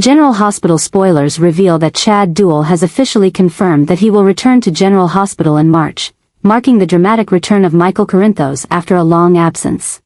General Hospital spoilers reveal that Duell has officially confirmed that he will return to General Hospital in March, marking the dramatic return of Michael Corinthos after a long absence.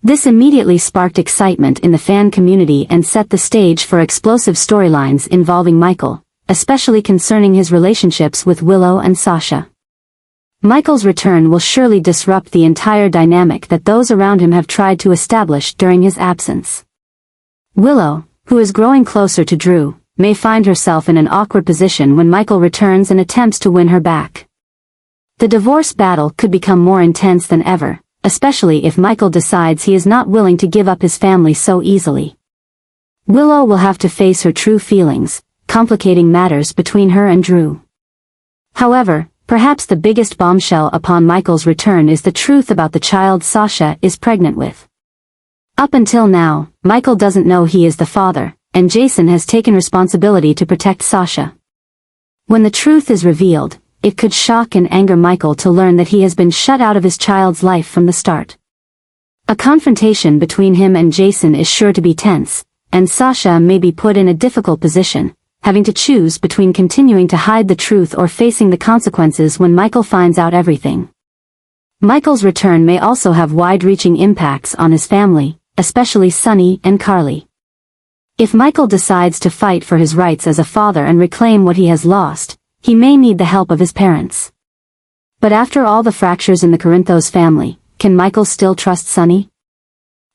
This immediately sparked excitement in the fan community and set the stage for explosive storylines involving Michael, especially concerning his relationships with Willow and Sasha. Michael's return will surely disrupt the entire dynamic that those around him have tried to establish during his absence. Willow, who is growing closer to Drew, may find herself in an awkward position when Michael returns and attempts to win her back. The divorce battle could become more intense than ever, especially if Michael decides he is not willing to give up his family so easily. Willow will have to face her true feelings, complicating matters between her and Drew. However, perhaps the biggest bombshell upon Michael's return is the truth about the child Sasha is pregnant with. Up until now, Michael doesn't know he is the father, and Jason has taken responsibility to protect Sasha. When the truth is revealed, it could shock and anger Michael to learn that he has been shut out of his child's life from the start. A confrontation between him and Jason is sure to be tense, and Sasha may be put in a difficult position, having to choose between continuing to hide the truth or facing the consequences when Michael finds out everything. Michael's return may also have wide-reaching impacts on his family, especially Sunny and Carly. If Michael decides to fight for his rights as a father and reclaim what he has lost, he may need the help of his parents. But after all the fractures in the Corinthos family, can Michael still trust Sunny?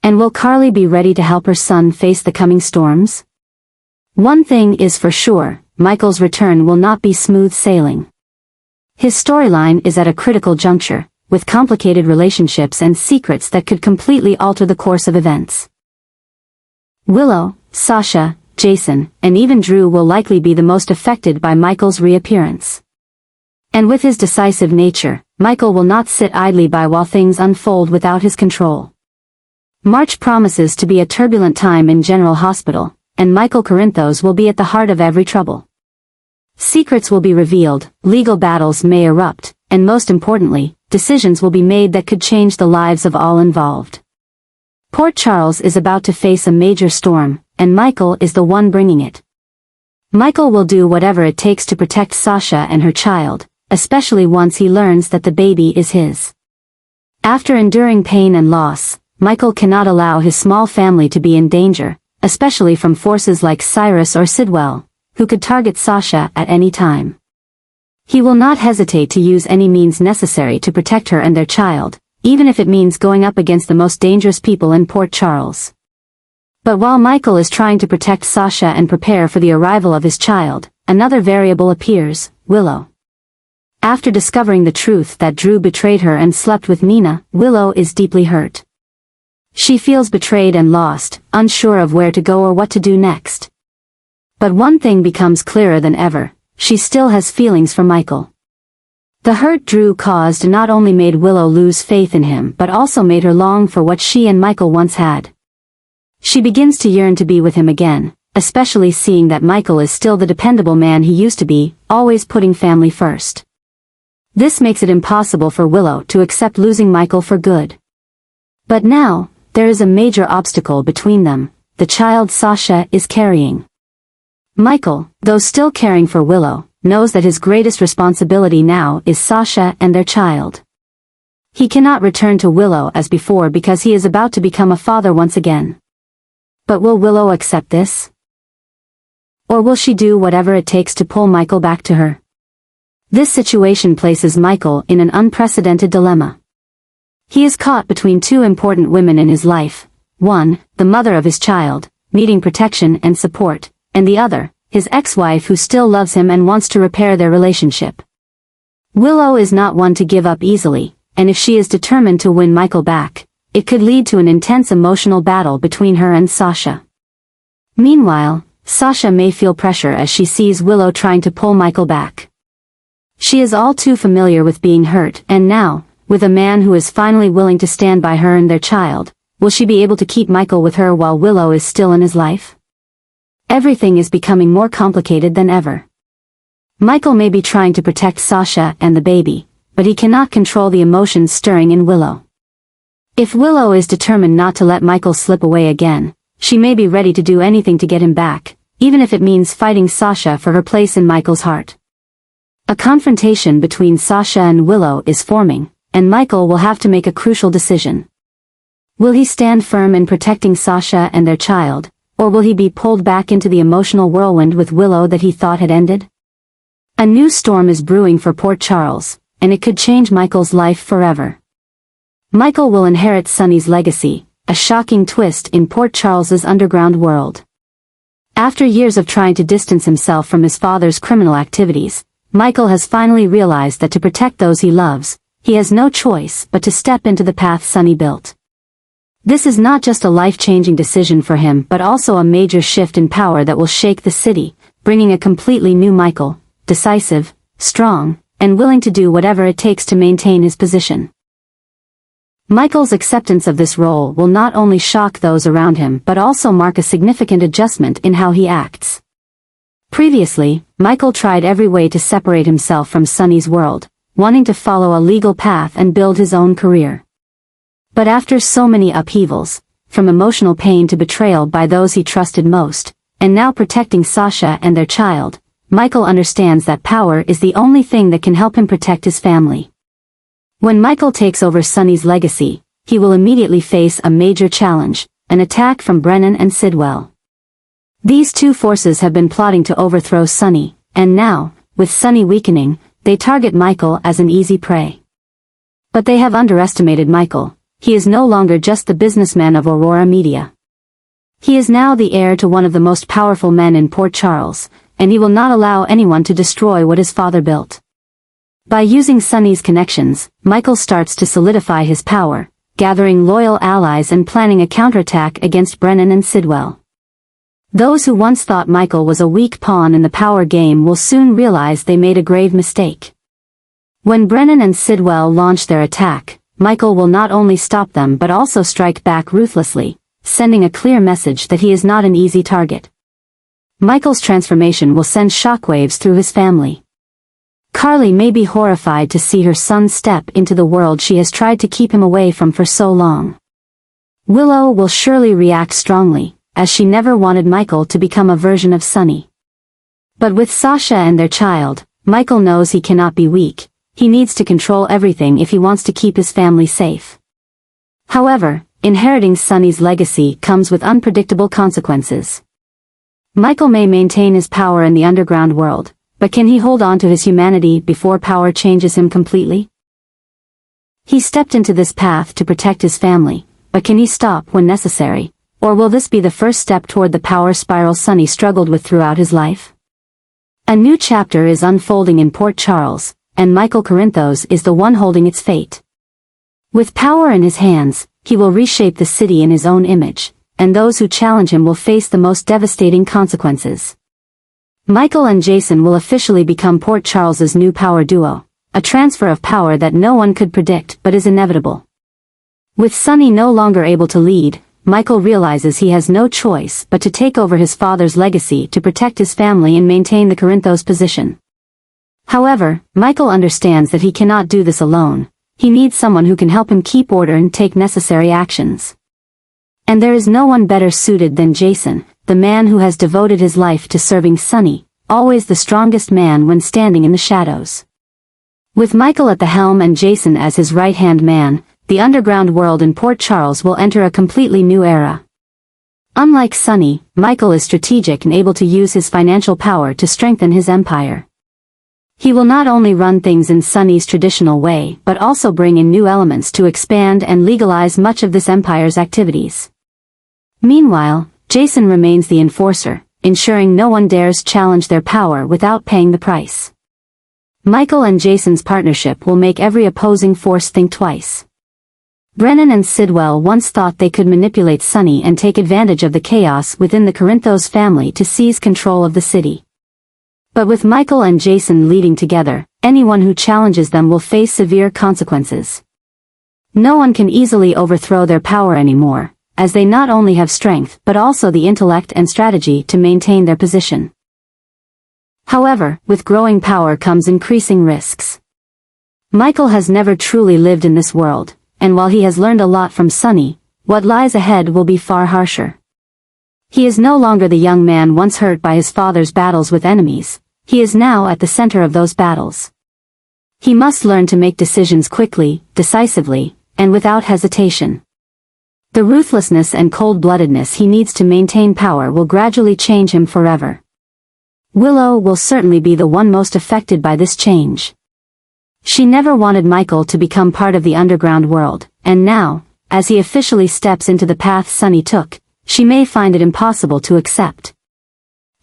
And will Carly be ready to help her son face the coming storms? One thing is for sure, Michael's return will not be smooth sailing. His storyline is at a critical juncture, with complicated relationships and secrets that could completely alter the course of events. Willow, Sasha, Jason, and even Drew will likely be the most affected by Michael's reappearance. And with his decisive nature, Michael will not sit idly by while things unfold without his control. March promises to be a turbulent time in General Hospital, and Michael Corinthos will be at the heart of every trouble. Secrets will be revealed, legal battles may erupt, and most importantly, decisions will be made that could change the lives of all involved. Port Charles is about to face a major storm, and Michael is the one bringing it. Michael will do whatever it takes to protect Sasha and her child, especially once he learns that the baby is his. After enduring pain and loss, Michael cannot allow his small family to be in danger, especially from forces like Cyrus or Sidwell, who could target Sasha at any time. He will not hesitate to use any means necessary to protect her and their child, even if it means going up against the most dangerous people in Port Charles. But while Michael is trying to protect Sasha and prepare for the arrival of his child, another variable appears, Willow. After discovering the truth that Drew betrayed her and slept with Nina, Willow is deeply hurt. She feels betrayed and lost, unsure of where to go or what to do next. But one thing becomes clearer than ever. She still has feelings for Michael. The hurt Drew caused not only made Willow lose faith in him but also made her long for what she and Michael once had. She begins to yearn to be with him again, especially seeing that Michael is still the dependable man he used to be, always putting family first. This makes it impossible for Willow to accept losing Michael for good. But now, there is a major obstacle between them, the child Sasha is carrying. Michael, though still caring for Willow, knows that his greatest responsibility now is Sasha and their child. He cannot return to Willow as before because he is about to become a father once again. But will Willow accept this? Or will she do whatever it takes to pull Michael back to her? This situation places Michael in an unprecedented dilemma. He is caught between two important women in his life, one, the mother of his child, needing protection and support, and the other, his ex-wife who still loves him and wants to repair their relationship. Willow is not one to give up easily, and if she is determined to win Michael back, it could lead to an intense emotional battle between her and Sasha. Meanwhile, Sasha may feel pressure as she sees Willow trying to pull Michael back. She is all too familiar with being hurt, and now, with a man who is finally willing to stand by her and their child, will she be able to keep Michael with her while Willow is still in his life? Everything is becoming more complicated than ever. Michael may be trying to protect Sasha and the baby, but he cannot control the emotions stirring in Willow. If Willow is determined not to let Michael slip away again, she may be ready to do anything to get him back, even if it means fighting Sasha for her place in Michael's heart. A confrontation between Sasha and Willow is forming, and Michael will have to make a crucial decision. Will he stand firm in protecting Sasha and their child, or will he be pulled back into the emotional whirlwind with Willow that he thought had ended? A new storm is brewing for Port Charles, and it could change Michael's life forever. Michael will inherit Sonny's legacy, a shocking twist in Port Charles's underground world. After years of trying to distance himself from his father's criminal activities, Michael has finally realized that to protect those he loves, he has no choice but to step into the path Sonny built. This is not just a life-changing decision for him but also a major shift in power that will shake the city, bringing a completely new Michael, decisive, strong, and willing to do whatever it takes to maintain his position. Michael's acceptance of this role will not only shock those around him but also mark a significant adjustment in how he acts. Previously, Michael tried every way to separate himself from Sonny's world, wanting to follow a legal path and build his own career. But after so many upheavals, from emotional pain to betrayal by those he trusted most, and now protecting Sasha and their child, Michael understands that power is the only thing that can help him protect his family. When Michael takes over Sonny's legacy, he will immediately face a major challenge, an attack from Brennan and Sidwell. These two forces have been plotting to overthrow Sonny, and now, with Sonny weakening, they target Michael as an easy prey. But they have underestimated Michael. He is no longer just the businessman of Aurora Media. He is now the heir to one of the most powerful men in Port Charles, and he will not allow anyone to destroy what his father built. By using Sonny's connections, Michael starts to solidify his power, gathering loyal allies and planning a counterattack against Brennan and Sidwell. Those who once thought Michael was a weak pawn in the power game will soon realize they made a grave mistake. When Brennan and Sidwell launch their attack, Michael will not only stop them but also strike back ruthlessly, sending a clear message that he is not an easy target. Michael's transformation will send shockwaves through his family. Carly may be horrified to see her son step into the world she has tried to keep him away from for so long. Willow will surely react strongly, as she never wanted Michael to become a version of Sonny. But with Sasha and their child, Michael knows he cannot be weak. He needs to control everything if he wants to keep his family safe. However, inheriting Sonny's legacy comes with unpredictable consequences. Michael may maintain his power in the underground world, but can he hold on to his humanity before power changes him completely? He stepped into this path to protect his family, but can he stop when necessary? Or will this be the first step toward the power spiral Sonny struggled with throughout his life? A new chapter is unfolding in Port Charles, and Michael Corinthos is the one holding its fate. With power in his hands, he will reshape the city in his own image, and those who challenge him will face the most devastating consequences. Michael and Jason will officially become Port Charles's new power duo, a transfer of power that no one could predict but is inevitable. With Sonny no longer able to lead, Michael realizes he has no choice but to take over his father's legacy to protect his family and maintain the Corinthos position. However, Michael understands that he cannot do this alone. He needs someone who can help him keep order and take necessary actions. And there is no one better suited than Jason, the man who has devoted his life to serving Sonny, always the strongest man when standing in the shadows. With Michael at the helm and Jason as his right-hand man, the underground world in Port Charles will enter a completely new era. Unlike Sonny, Michael is strategic and able to use his financial power to strengthen his empire. He will not only run things in Sonny's traditional way but also bring in new elements to expand and legalize much of this empire's activities. Meanwhile, Jason remains the enforcer, ensuring no one dares challenge their power without paying the price. Michael and Jason's partnership will make every opposing force think twice. Brennan and Sidwell once thought they could manipulate Sonny and take advantage of the chaos within the Corinthos family to seize control of the city. But with Michael and Jason leading together, anyone who challenges them will face severe consequences. No one can easily overthrow their power anymore, as they not only have strength but also the intellect and strategy to maintain their position. However, with growing power comes increasing risks. Michael has never truly lived in this world, and while he has learned a lot from Sonny, what lies ahead will be far harsher. He is no longer the young man once hurt by his father's battles with enemies. He is now at the center of those battles. He must learn to make decisions quickly, decisively, and without hesitation. The ruthlessness and cold-bloodedness he needs to maintain power will gradually change him forever. Willow will certainly be the one most affected by this change. She never wanted Michael to become part of the underground world, and now, as he officially steps into the path Sunny took, she may find it impossible to accept.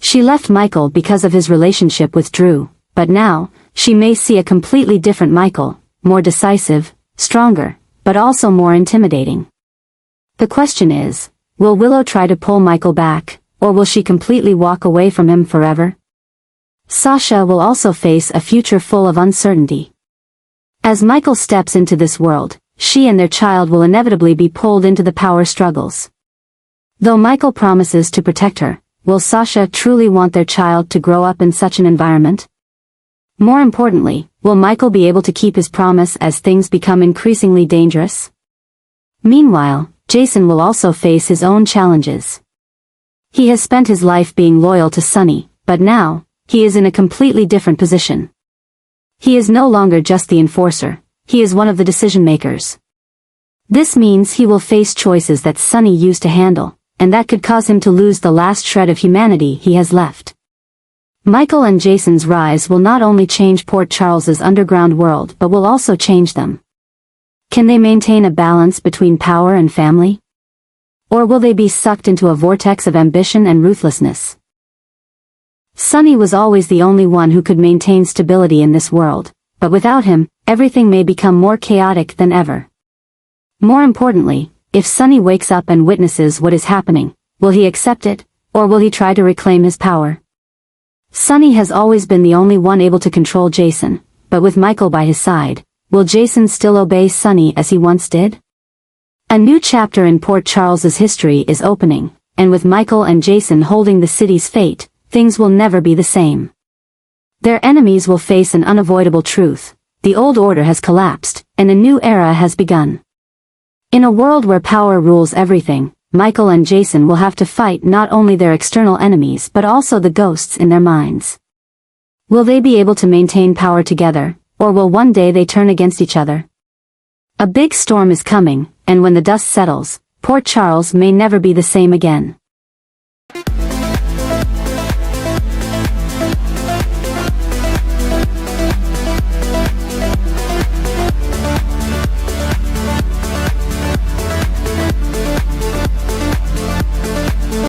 She left Michael because of his relationship with Drew, but now, she may see a completely different Michael, more decisive, stronger, but also more intimidating. The question is, will Willow try to pull Michael back, or will she completely walk away from him forever? Sasha will also face a future full of uncertainty. As Michael steps into this world, she and their child will inevitably be pulled into the power struggles. Though Michael promises to protect her, will Sasha truly want their child to grow up in such an environment? More importantly, will Michael be able to keep his promise as things become increasingly dangerous? Meanwhile, Jason will also face his own challenges. He has spent his life being loyal to Sunny, but now, he is in a completely different position. He is no longer just the enforcer, he is one of the decision-makers. This means he will face choices that Sunny used to handle, and that could cause him to lose the last shred of humanity he has left. Michael and Jason's rise will not only change Port Charles's underground world but will also change them. Can they maintain a balance between power and family? Or will they be sucked into a vortex of ambition and ruthlessness? Sunny was always the only one who could maintain stability in this world, but without him, everything may become more chaotic than ever. More importantly, if Sunny wakes up and witnesses what is happening, will he accept it, or will he try to reclaim his power? Sunny has always been the only one able to control Jason, but with Michael by his side, will Jason still obey Sunny as he once did? A new chapter in Port Charles's history is opening, and with Michael and Jason holding the city's fate, things will never be the same. Their enemies will face an unavoidable truth: the old order has collapsed, and a new era has begun. In a world where power rules everything, Michael and Jason will have to fight not only their external enemies but also the ghosts in their minds. Will they be able to maintain power together, or will one day they turn against each other? A big storm is coming, and when the dust settles, Port Charles may never be the same again.